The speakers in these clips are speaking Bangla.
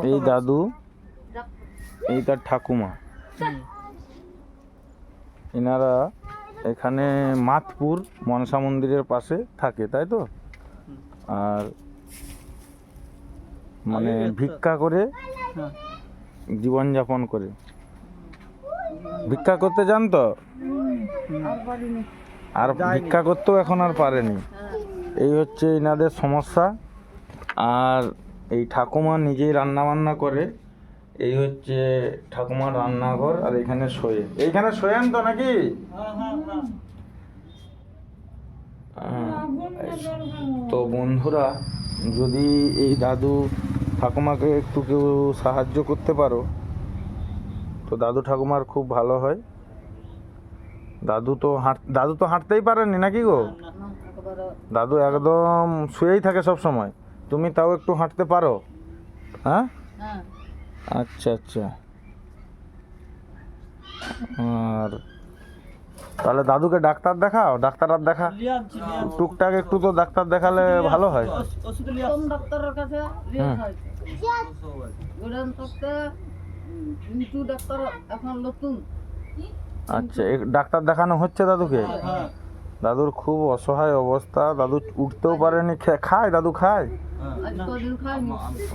এই দাদু, এই তার ঠাকুমা। এনারা এখানে মাতপুর মনসা মন্দিরের পাশে থাকে, তাই তো? আর মানে ভিক্ষা করে জীবনযাপন করে। ভিক্ষা করতে যান তো, আর ভিক্ষা করতেও এখন আর পারেনি। এই হচ্ছে এনাদের সমস্যা। আর এই ঠাকুমা নিজেই রান্না বান্না করে। এই হচ্ছে ঠাকুমার রান্নাঘর, আর এখানে শোয়ে। এইখানে শোয়েন তো নাকি? তো বন্ধুরা, যদি এই দাদু ঠাকুমাকে একটু কেউ সাহায্য করতে পারো তো দাদু ঠাকুমার খুব ভালো হয়। দাদু তো হাঁটতেই পারেনি নাকি গো? দাদু একদম শুয়েই থাকে সব সময়। তুমি তাও একটু হাঁটতে পারো? হ্যাঁ, আচ্ছা আচ্ছা। আর তাহলে দাদুকে ডাক্তার দেখাও। ডাক্তার আর দেখা টুকটাক একটু তো ডাক্তার দেখালে ভালো হয়। ডাক্তারের কাছে এখন নতুন। আচ্ছা, ডাক্তার দেখানো হচ্ছে দাদুকে? দাদুর খুব অসহায় অবস্থা। দাদু উঠতেও পারেনি। খায় দাদু? খায়?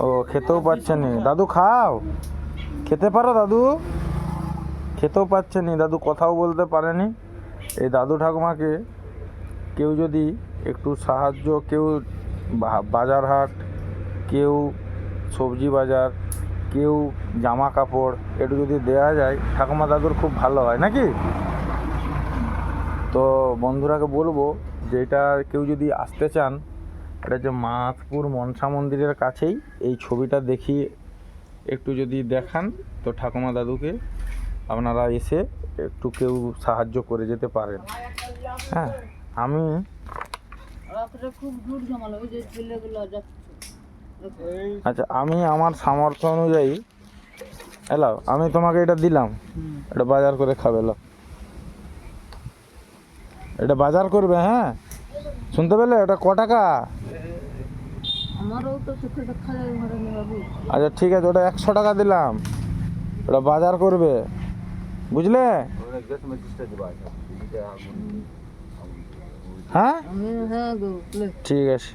ও, খেতেও পাচ্ছে নি। দাদু খাও, খেতে পারো দাদু? খেতেও পাচ্ছে নি দাদু, কথাও বলতে পারেনি। এই দাদু ঠাকুমাকে কেউ যদি একটু সাহায্য, কেউ বাজার হাট, কেউ সবজি বাজার, কেউ জামা কাপড় একটু যদি দেওয়া যায়, ঠাকুমা দাদুর খুব ভালো হয় নাকি? তো বন্ধুরাকে বলবো যে এটা কেউ যদি আসতে চান, এটা যে মাতপুর মনসা মন্দিরের কাছেই। এই ছবিটা দেখিয়ে একটু যদি দেখান তো ঠাকুমা দাদুকে আপনারা এসে একটু কেউ সাহায্য করে যেতে পারেন। হ্যাঁ, আমি আচ্ছা, আমি আমার সামর্থ্য অনুযায়ী এলাও, আমি তোমাকে এটা দিলাম, এটা বাজার করে খাবে। এলাও, এটা বাজার করবে। হ্যাঁ, শুনতে পেলে? এটা ক টাকা? আচ্ছা ঠিক আছে, ওটা 100 টাকা দিলাম, ওটা বাজার করবে, বুঝলে? হ্যাঁ, ঠিক আছে।